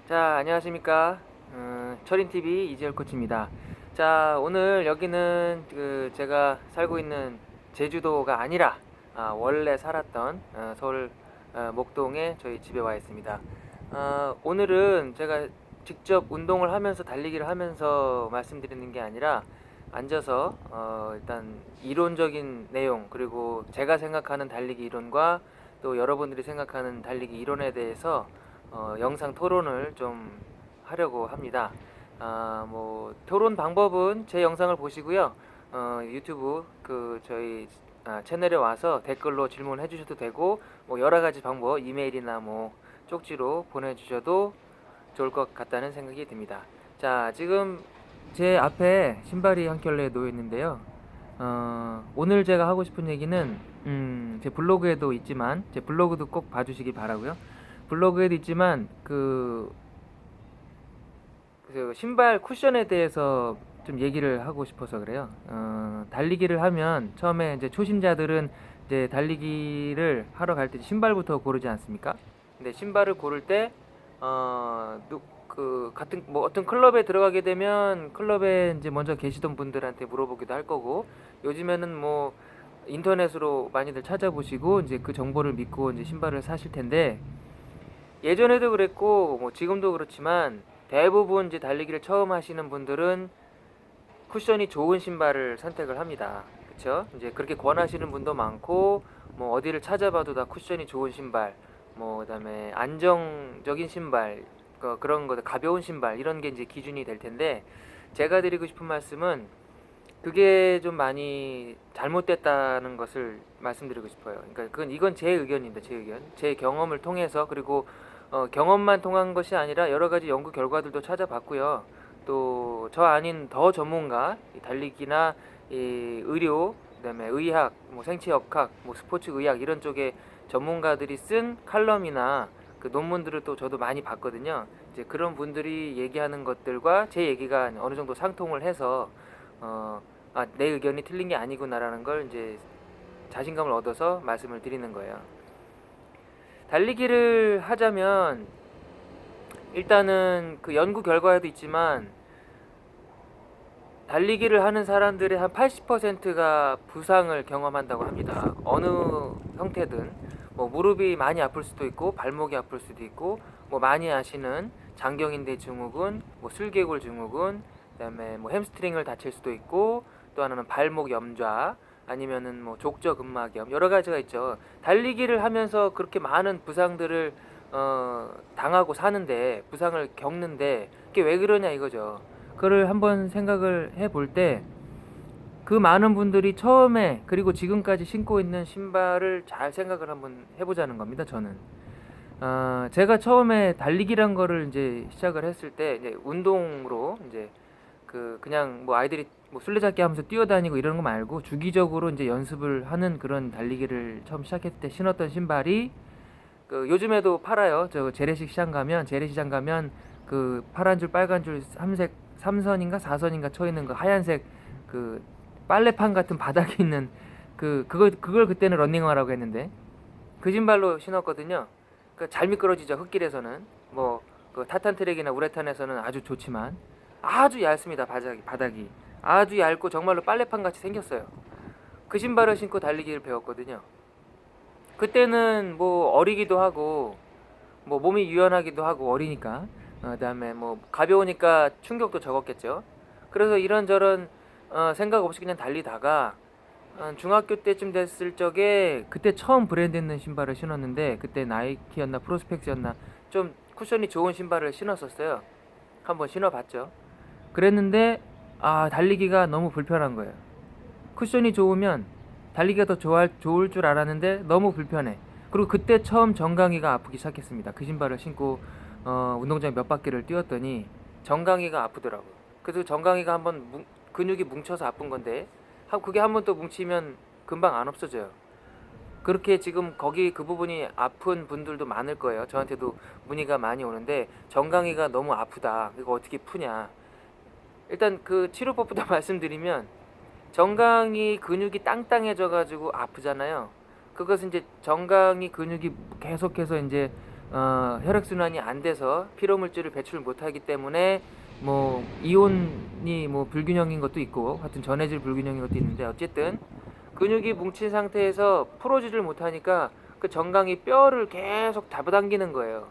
자, 안녕하십니까. 철인TV 이재열 코치입니다. 자, 오늘 여기는 제가 살고 있는 제주도가 아니라 원래 살았던 서울 목동에 저희 집에 와 있습니다. 오늘은 제가 직접 운동을 하면서 달리기를 하면서 말씀드리는 게 아니라 앉아서 일단 이론적인 내용, 그리고 제가 생각하는 달리기 이론과 또 여러분들이 생각하는 달리기 이론에 대해서 영상 토론을 좀 하려고 합니다. 뭐 토론 방법은 제 영상을 보시고요. 유튜브 저희 채널에 와서 댓글로 질문해 주셔도 되고, 뭐 여러 가지 방법, 이메일이나 뭐 쪽지로 보내주셔도 좋을 것 같다는 생각이 듭니다. 자, 지금 제 앞에 신발이 한 켤레 놓여 있는데요. 오늘 제가 하고 싶은 얘기는 제 블로그에도 있지만, 제 블로그도 꼭 봐주시기 바라고요. 블로그에도 있지만 그 신발 쿠션에 대해서 좀 얘기를 하고 싶어서 그래요. 달리기를 하면 처음에 이제 초심자들은 이제 달리기를 하러 갈 때 신발부터 고르지 않습니까? 근데 신발을 고를 때 같은 뭐 어떤 클럽에 들어가게 되면 클럽에 이제 먼저 계시던 분들한테 물어보기도 할 거고, 요즘에는 뭐 인터넷으로 많이들 찾아보시고 이제 그 정보를 믿고 이제 신발을 사실 텐데, 예전에도 그랬고 뭐 지금도 그렇지만 대부분 이제 달리기를 처음 하시는 분들은 쿠션이 좋은 신발을 선택을 합니다. 그렇죠? 이제 그렇게 권하시는 분도 많고, 뭐 어디를 찾아봐도 다 쿠션이 좋은 신발, 뭐 그다음에 안정적인 신발, 그런 거, 가벼운 신발, 이런 게 이제 기준이 될 텐데, 제가 드리고 싶은 말씀은 그게 좀 많이 잘못됐다는 것을 말씀드리고 싶어요. 그러니까 이건 제 의견입니다. 제 의견. 제 경험을 통해서, 그리고 경험만 통한 것이 아니라 여러 가지 연구 결과들도 찾아봤고요. 또 저 아닌 더 전문가, 이 달리기나 이 의료, 그다음에 의학, 뭐 생체역학, 뭐 스포츠 의학 이런 쪽에 전문가들이 쓴 칼럼이나 그 논문들을 또 저도 많이 봤거든요. 이제 그런 분들이 얘기하는 것들과 제 얘기가 어느 정도 상통을 해서 내 의견이 틀린 게 아니구나라는 걸 이제 자신감을 얻어서 말씀을 드리는 거예요. 달리기를 하자면 일단은 그 연구 결과에도 있지만 달리기를 하는 사람들의 한 80%가 부상을 경험한다고 합니다. 어느 형태든 뭐 무릎이 많이 아플 수도 있고 발목이 아플 수도 있고, 뭐 많이 아시는 장경인대 증후군, 뭐 슬개골 증후군, 그다음에 뭐 햄스트링을 다칠 수도 있고, 또 하나는 발목 염좌, 아니면은 뭐 족저근막염, 여러 가지가 있죠. 달리기를 하면서 그렇게 많은 부상들을 당하고 사는데, 부상을 겪는데 그게 왜 그러냐 이거죠. 그걸 한번 생각을 해볼 때, 그 많은 분들이 처음에 그리고 지금까지 신고 있는 신발을 잘 생각을 한번 해보자는 겁니다. 저는 제가 처음에 달리기란 거를 이제 시작을 했을 때, 이제 운동으로 이제 그냥 뭐 아이들이 뭐 술래잡기 하면서 뛰어다니고 이런 거 말고 주기적으로 이제 연습을 하는 그런 달리기를 처음 시작했을 때 신었던 신발이, 요즘에도 팔아요. 저 재래시장 가면 그 파란 줄 빨간 줄 삼색 3선인가 4선인가 쳐 있는 그 하얀색 그 빨래판 같은 바닥에 있는 그걸 그때는 런닝화라고 했는데 그 신발로 신었거든요. 잘 미끄러지죠. 흙길에서는 뭐 그 타탄 트랙이나 우레탄에서는 아주 좋지만 아주 얇습니다. 바닥이 아주 얇고 정말로 빨래판 같이 생겼어요. 그 신발을 신고 달리기를 배웠거든요. 그때는 뭐 어리기도 하고 뭐 몸이 유연하기도 하고 어리니까, 그다음에 뭐 가벼우니까 충격도 적었겠죠. 그래서 이런저런 생각 없이 그냥 달리다가 중학교 때쯤 됐을 적에 그때 처음 브랜드 있는 신발을 신었는데, 그때 나이키였나 프로스펙스였나 좀 쿠션이 좋은 신발을 신었었어요. 한번 신어봤죠. 그랬는데 달리기가 너무 불편한 거예요. 쿠션이 좋으면 달리기가 더 좋을 줄 알았는데 너무 불편해. 그리고 그때 처음 정강이가 아프기 시작했습니다. 그 신발을 신고 운동장 몇 바퀴를 뛰었더니 정강이가 아프더라고요. 그래서 정강이가 한번 근육이 뭉쳐서 아픈 건데, 그게 한번 또 뭉치면 금방 안 없어져요. 그렇게 지금 거기 그 부분이 아픈 분들도 많을 거예요. 저한테도 문의가 많이 오는데, 정강이가 너무 아프다, 이거 어떻게 푸냐. 일단 그 치료법부터 말씀드리면, 정강이 근육이 땅땅해져 가지고 아프잖아요. 그것은 이제 정강이 근육이 계속해서 이제 혈액순환이 안 돼서 피로물질을 배출 못하기 때문에 뭐 이온이 뭐 불균형인 것도 있고 하여튼 전해질 불균형인 것도 있는데 어쨌든 근육이 뭉친 상태에서 풀어지질 못하니까 그 정강이 뼈를 계속 잡아당기는 거예요.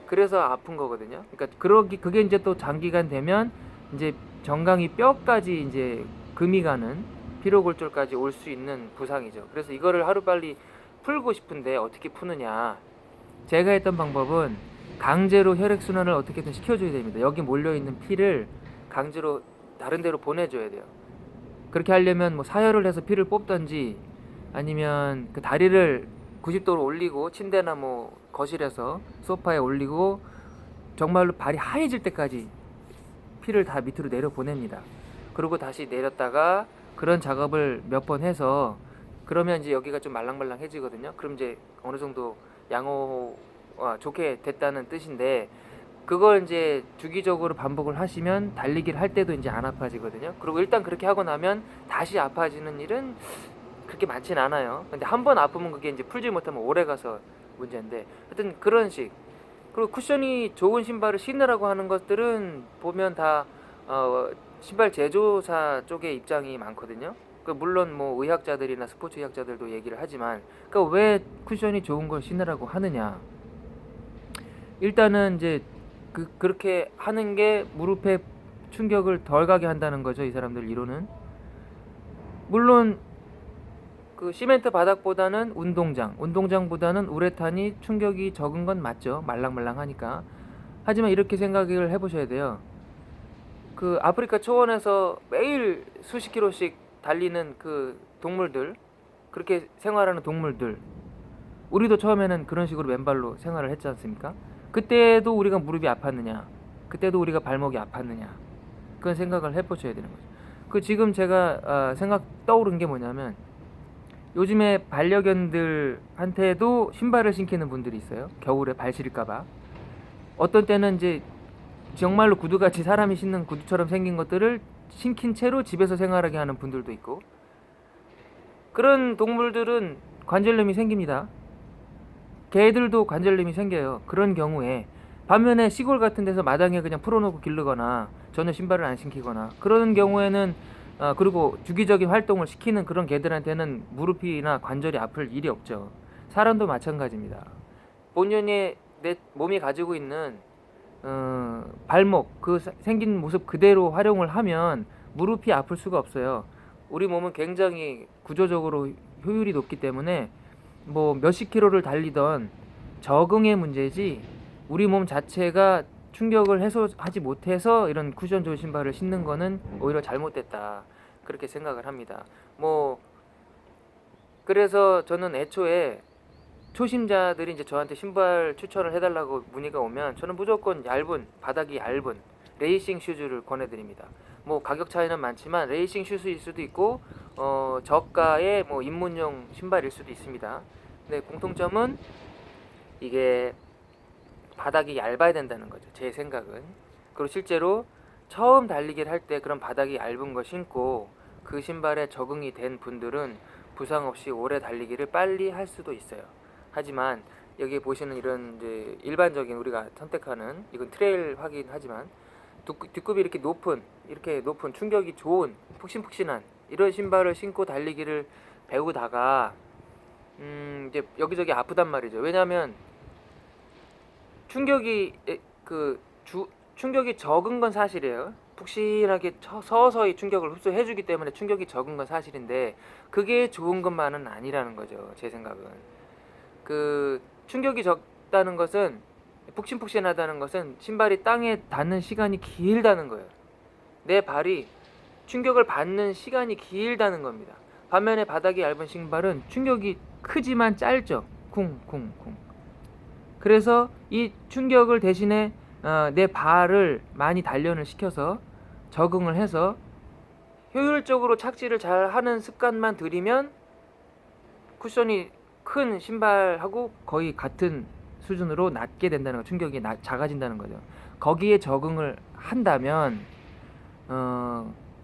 그래서 아픈 거거든요. 그러니까 그게 이제 또 장기간 되면 이제 정강이 뼈까지 이제 금이 가는 피로골절까지 올 수 있는 부상이죠. 그래서 이거를 하루빨리 풀고 싶은데 어떻게 푸느냐. 제가 했던 방법은 강제로 혈액순환을 어떻게든 시켜줘야 됩니다. 여기 몰려있는 피를 강제로 다른 데로 보내줘야 돼요. 그렇게 하려면 뭐 사혈을 해서 피를 뽑던지 아니면 그 다리를 90도로 올리고 침대나 뭐 거실에서 소파에 올리고 정말로 발이 하얘질 때까지 피를 다 밑으로 내려 보냅니다. 그리고 다시 내렸다가 그런 작업을 몇 번 해서 그러면 이제 여기가 좀 말랑말랑해지거든요. 그럼 이제 어느 정도 양호가 좋게 됐다는 뜻인데 그걸 이제 주기적으로 반복을 하시면 달리기를 할 때도 이제 안 아파지거든요. 그리고 일단 그렇게 하고 나면 다시 아파지는 일은 그렇게 많진 않아요. 근데 한 번 아프면 그게 이제 풀지 못하면 오래 가서 문제인데 하여튼 그런 식. 그리고 쿠션이 좋은 신발을 신으라고 하는 것들은 보면 다 신발 제조사 쪽의 입장이 많거든요. 물론 뭐 의학자들이나 스포츠 의학자들도 얘기를 하지만 그러니까 왜 쿠션이 좋은 걸 신으라고 하느냐. 일단은 이제 그렇게 하는 게 무릎에 충격을 덜 가게 한다는 거죠. 이 사람들 이론은. 물론 그 시멘트 바닥보다는 운동장보다는 우레탄이 충격이 적은 건 맞죠. 말랑말랑하니까. 하지만 이렇게 생각을 해보셔야 돼요. 그 아프리카 초원에서 매일 수십 킬로씩 달리는 그 동물들, 그렇게 생활하는 동물들, 우리도 처음에는 그런 식으로 맨발로 생활을 했지 않습니까? 그때도 우리가 무릎이 아팠느냐, 그때도 우리가 발목이 아팠느냐, 그건 생각을 해보셔야 되는 거죠. 그 지금 제가 생각 떠오른 게 뭐냐면 요즘에 반려견들한테도 신발을 신기는 분들이 있어요. 겨울에 발 시릴까봐. 어떤 때는 이제 정말로 구두같이 사람이 신는 구두처럼 생긴 것들을 신긴 채로 집에서 생활하게 하는 분들도 있고, 그런 동물들은 관절염이 생깁니다. 개들도 관절염이 생겨요. 그런 경우에 반면에 시골 같은 데서 마당에 그냥 풀어놓고 기르거나 전혀 신발을 안 신기거나 그런 경우에는 그리고 주기적인 활동을 시키는 그런 개들한테는 무릎이나 관절이 아플 일이 없죠. 사람도 마찬가지입니다. 본연의 내 몸이 가지고 있는 발목 그 생긴 모습 그대로 활용을 하면 무릎이 아플 수가 없어요. 우리 몸은 굉장히 구조적으로 효율이 높기 때문에 뭐 몇십 킬로를 달리던 적응의 문제지 우리 몸 자체가 충격을 해소하지 못해서 이런 쿠션 좋은 신발을 신는 거는 오히려 잘못됐다, 그렇게 생각을 합니다. 뭐 그래서 저는 애초에 초심자들이 이제 저한테 신발 추천을 해달라고 문의가 오면 저는 무조건 바닥이 얇은 레이싱 슈즈를 권해드립니다. 뭐 가격 차이는 많지만 레이싱 슈즈일 수도 있고 저가의 뭐 입문용 신발일 수도 있습니다. 근데 공통점은 이게 바닥이 얇아야 된다는 거죠, 제 생각은. 그리고 실제로 처음 달리기를 할 때 그런 바닥이 얇은 거 신고 그 신발에 적응이 된 분들은 부상 없이 오래 달리기를 빨리 할 수도 있어요. 하지만 여기 보시는 이런 이제 일반적인 우리가 선택하는, 이건 트레일 하긴 하지만 뒷굽이 이렇게 높은 충격이 좋은 푹신푹신한 이런 신발을 신고 달리기를 배우다가 이제 여기저기 아프단 말이죠. 왜냐하면 충격이 적은 건 사실이에요. 푹신하게 서서히 충격을 흡수해주기 때문에 충격이 적은 건 사실인데 그게 좋은 것만은 아니라는 거죠, 제 생각은. 그 충격이 적다는 것은, 푹신푹신하다는 것은 신발이 땅에 닿는 시간이 길다는 거예요. 내 발이 충격을 받는 시간이 길다는 겁니다. 반면에 바닥이 얇은 신발은 충격이 크지만 짧죠. 쿵쿵쿵. 그래서 이 충격을 대신에 내 발을 많이 단련을 시켜서 적응을 해서 효율적으로 착지를 잘 하는 습관만 들이면 쿠션이 큰 신발하고 거의 같은 수준으로 낮게 된다는 거, 충격이 작아진다는 거죠. 거기에 적응을 한다면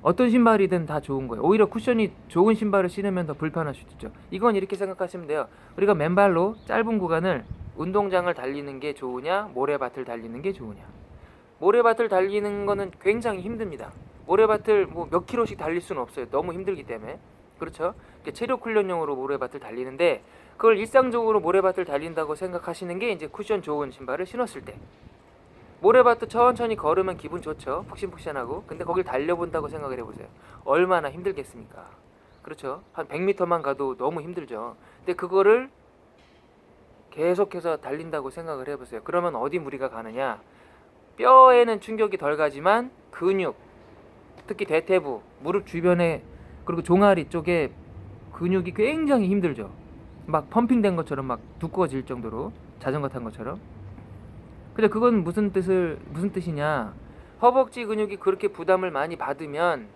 어떤 신발이든 다 좋은 거예요. 오히려 쿠션이 좋은 신발을 신으면 더 불편할 수도 있죠. 이건 이렇게 생각하시면 돼요. 우리가 맨발로 짧은 구간을 운동장을 달리는 게 좋으냐, 모래밭을 달리는 게 좋으냐. 모래밭을 달리는 거는 굉장히 힘듭니다. 모래밭을 뭐 몇 킬로씩 달릴 수는 없어요. 너무 힘들기 때문에. 그렇죠? 체력 훈련용으로 모래밭을 달리는데, 그걸 일상적으로 모래밭을 달린다고 생각하시는 게 이제 쿠션 좋은 신발을 신었을 때. 모래밭도 천천히 걸으면 기분 좋죠. 푹신푹신하고. 근데 거길 달려본다고 생각을 해보세요. 얼마나 힘들겠습니까? 그렇죠? 한 100m만 가도 너무 힘들죠. 근데 그거를 계속해서 달린다고 생각을 해보세요. 그러면 어디 무리가 가느냐? 뼈에는 충격이 덜 가지만 근육, 특히 대퇴부, 무릎 주변에, 그리고 종아리 쪽에 근육이 굉장히 힘들죠. 막 펌핑된 것처럼 막 두꺼워질 정도로, 자전거 탄 것처럼. 근데 그건 무슨 뜻이냐? 허벅지 근육이 그렇게 부담을 많이 받으면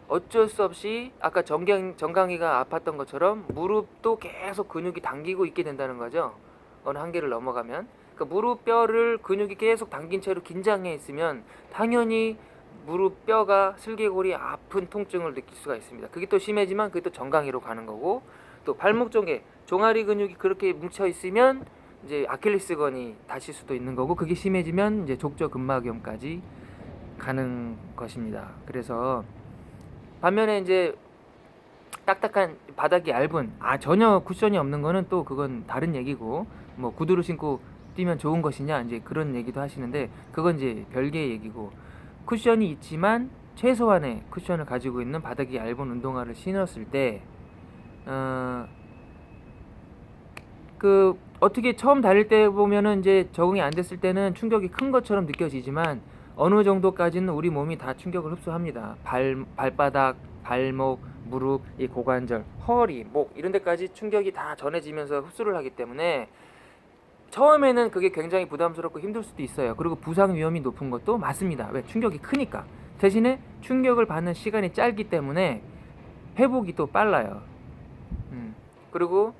어쩔 수 없이 아까 정강이가 아팠던 것처럼 무릎도 계속 근육이 당기고 있게 된다는 거죠. 어느 한계를 넘어가면. 그러니까 무릎뼈를 근육이 계속 당긴 채로 긴장해 있으면 당연히 무릎뼈가 슬개골이 아픈 통증을 느낄 수가 있습니다. 그게 또 심해지면 그게 또 정강이로 가는 거고, 또 발목 쪽에 종아리 근육이 그렇게 뭉쳐 있으면 이제 아킬레스건이 다칠 수도 있는 거고, 그게 심해지면 이제 족저근막염까지 가는 것입니다. 그래서 반면에 이제 딱딱한 바닥이 얇은, 전혀 쿠션이 없는 거는 또 그건 다른 얘기고, 뭐 구두를 신고 뛰면 좋은 것이냐 이제 그런 얘기도 하시는데, 그건 이제 별개의 얘기고, 쿠션이 있지만 최소한의 쿠션을 가지고 있는 바닥이 얇은 운동화를 신었을 때 어떻게 처음 달릴 때 보면은 이제 적응이 안 됐을 때는 충격이 큰 것처럼 느껴지지만 어느 정도까지는 우리 몸이 다 충격을 흡수합니다. 발바닥, 발목, 무릎, 이 고관절, 허리, 목 이런 데까지 충격이 다 전해지면서 흡수를 하기 때문에 처음에는 그게 굉장히 부담스럽고 힘들 수도 있어요. 그리고 부상 위험이 높은 것도 맞습니다. 왜? 충격이 크니까. 대신에 충격을 받는 시간이 짧기 때문에 회복이 또 빨라요. 그리고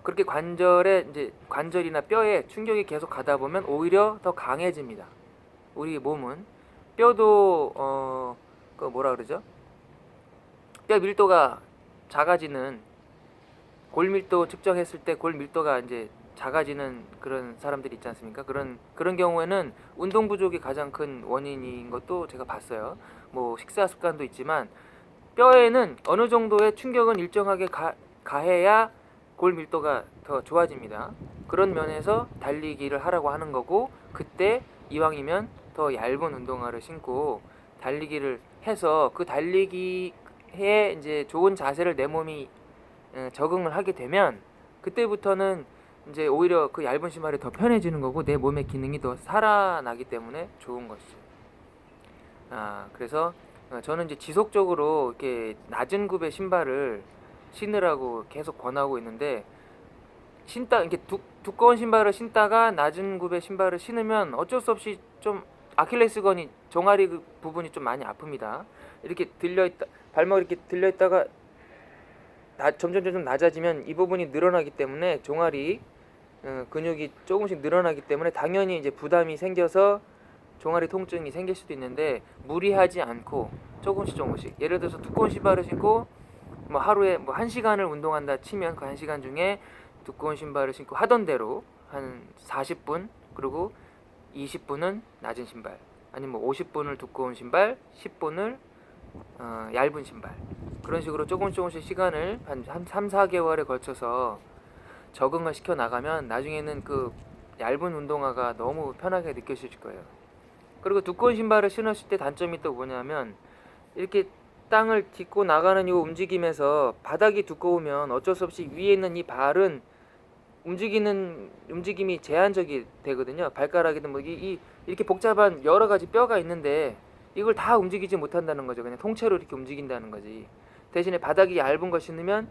그렇게 관절이나 뼈에 충격이 계속 가다 보면 오히려 더 강해집니다. 우리 몸은 뼈도 그 뭐라 그러죠? 뼈 밀도가 작아지는, 골밀도 측정했을 때 골밀도가 이제 작아지는 그런 사람들이 있지 않습니까? 그런 경우에는 운동 부족이 가장 큰 원인인 것도 제가 봤어요. 뭐 식사 습관도 있지만 뼈에는 어느 정도의 충격은 일정하게 가해야 골밀도가 더 좋아집니다. 그런 면에서 달리기를 하라고 하는 거고, 그때 이왕이면 더 얇은 운동화를 신고 달리기를 해서 그 달리기에 이제 좋은 자세를 내 몸이 적응을 하게 되면 그때부터는 이제 오히려 그 얇은 신발이 더 편해지는 거고 내 몸의 기능이 더 살아나기 때문에 좋은 것이죠. 그래서 저는 이제 지속적으로 이렇게 낮은 굽의 신발을 신으라고 계속 권하고 있는데, 이렇게 두꺼운 신발을 신다가 낮은 굽의 신발을 신으면 어쩔 수 없이 좀 아킬레스건이, 종아리 그 부분이 좀 많이 아픕니다. 이렇게 발목이 이렇게 들려있다가 점점 낮아지면 이 부분이 늘어나기 때문에 종아리 근육이 조금씩 늘어나기 때문에 당연히 이제 부담이 생겨서 종아리 통증이 생길 수도 있는데, 무리하지 않고 조금씩 예를 들어서 두꺼운 신발을 신고 뭐 하루에 뭐 1시간을 운동한다 치면 그 1시간 중에 두꺼운 신발을 신고 하던 대로 한 40분, 그리고 20분은 낮은 신발, 아니면 뭐 50분을 두꺼운 신발, 10분을 얇은 신발, 그런 식으로 조금씩 시간을 한 3, 4개월에 걸쳐서 적응을 시켜 나가면 나중에는 그 얇은 운동화가 너무 편하게 느껴질 거예요. 그리고 두꺼운 신발을 신었을 때 단점이 또 뭐냐면, 이렇게 땅을 딛고 나가는 이 움직임에서 바닥이 두꺼우면 어쩔 수 없이 위에 있는 이 발은 움직임이 제한적이 되거든요. 발가락이든 뭐 이렇게 복잡한 여러 가지 뼈가 있는데 이걸 다 움직이지 못한다는 거죠. 그냥 통째로 이렇게 움직인다는 거지. 대신에 바닥이 얇은 걸 신으면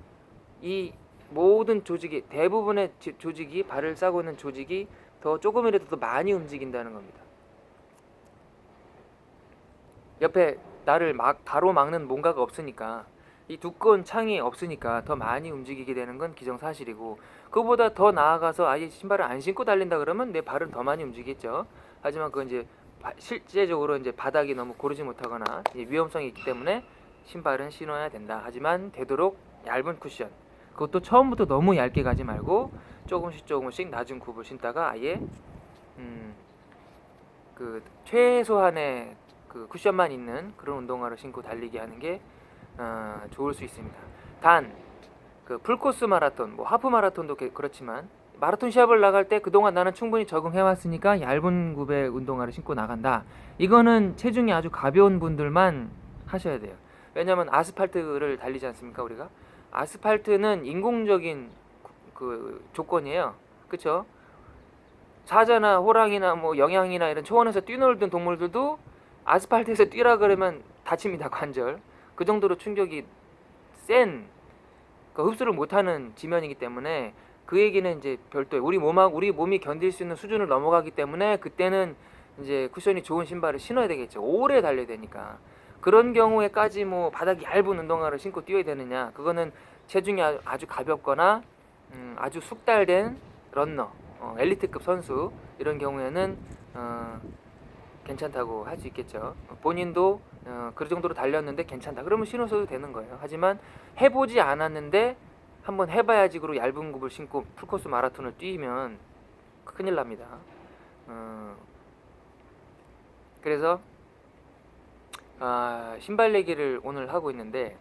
이 모든 조직이, 대부분의 조직이, 발을 싸고 있는 조직이 더 조금이라도 더 많이 움직인다는 겁니다. 옆에 나를 가로막는 뭔가가 없으니까, 이 두꺼운 창이 없으니까 더 많이 움직이게 되는 건 기정사실이고, 그보다 더 나아가서 아예 신발을 안 신고 달린다 그러면 내 발은 더 많이 움직이겠죠. 하지만 그건 이제 실제적으로 이제 바닥이 너무 고르지 못하거나 위험성이 있기 때문에 신발은 신어야 된다. 하지만 되도록 얇은 쿠션, 그것도 처음부터 너무 얇게 가지 말고 조금씩 낮은 굽을 신다가 아예 그 최소한의 그 쿠션만 있는 그런 운동화를 신고 달리기 하는 게 좋을 수 있습니다. 단 그 풀코스 마라톤, 뭐 하프 마라톤도 그렇지만 마라톤 시합을 나갈 때 그동안 나는 충분히 적응해 왔으니까 얇은 굽의 운동화를 신고 나간다. 이거는 체중이 아주 가벼운 분들만 하셔야 돼요. 왜냐면 아스팔트를 달리지 않습니까, 우리가? 아스팔트는 인공적인 그 조건이에요. 그쵸? 사자나 호랑이나 뭐 영양이나 이런 초원에서 뛰놀던 동물들도 아스팔트에서 뛰라 그러면 다칩니다, 관절. 그 정도로 충격이 센, 그러니까 흡수를 못하는 지면이기 때문에 그 얘기는 이제 별도에 우리 몸이 견딜 수 있는 수준을 넘어가기 때문에 그때는 이제 쿠션이 좋은 신발을 신어야 되겠죠. 오래 달려야 되니까. 그런 경우에까지 뭐 바닥이 얇은 운동화를 신고 뛰어야 되느냐? 그거는 체중이 아주 가볍거나 아주 숙달된 런너, 엘리트급 선수 이런 경우에는 괜찮다고 할 수 있겠죠. 본인도 그 정도로 달렸는데 괜찮다. 그러면 신어서도 되는 거예요. 하지만 해보지 않았는데 한번 해봐야지 그로 얇은 굽을 신고 풀코스 마라톤을 뛰면 큰일 납니다. 그래서 신발 얘기를 오늘 하고 있는데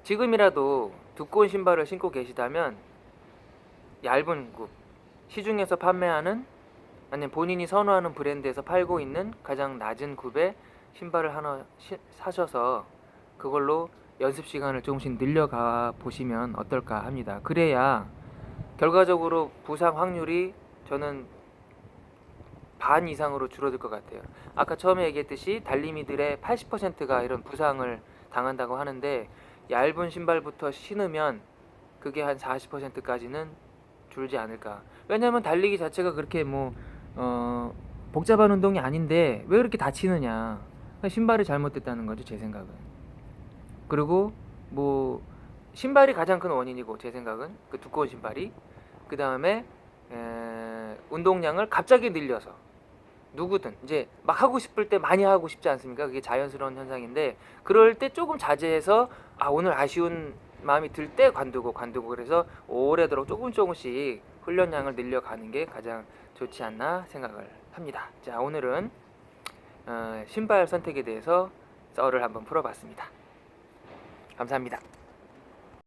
지금이라도 두꺼운 신발을 신고 계시다면 얇은 굽, 시중에서 판매하는 아니면 본인이 선호하는 브랜드에서 팔고 있는 가장 낮은 굽의 신발을 하나 사셔서 그걸로 연습 시간을 조금씩 늘려가 보시면 어떨까 합니다. 그래야 결과적으로 부상 확률이 저는 반 이상으로 줄어들 것 같아요. 아까 처음에 얘기했듯이 달리미들의 80%가 이런 부상을 당한다고 하는데 얇은 신발부터 신으면 그게 한 40%까지는 줄지 않을까. 왜냐하면 달리기 자체가 그렇게 뭐 복잡한 운동이 아닌데 왜 그렇게 다치느냐. 신발이 잘못됐다는 거죠, 제 생각은. 그리고 뭐 신발이 가장 큰 원인이고, 제 생각은 그 두꺼운 신발이. 그 다음에 운동량을 갑자기 늘려서 누구든 이제 막 하고 싶을 때 많이 하고 싶지 않습니까? 그게 자연스러운 현상인데 그럴 때 조금 자제해서 오늘 아쉬운 마음이 들 때 관두고 그래서 오래도록 조금씩 훈련량을 늘려가는 게 가장 좋지 않나 생각을 합니다. 자, 오늘은 신발 선택에 대해서 썰을 한번 풀어봤습니다. 감사합니다.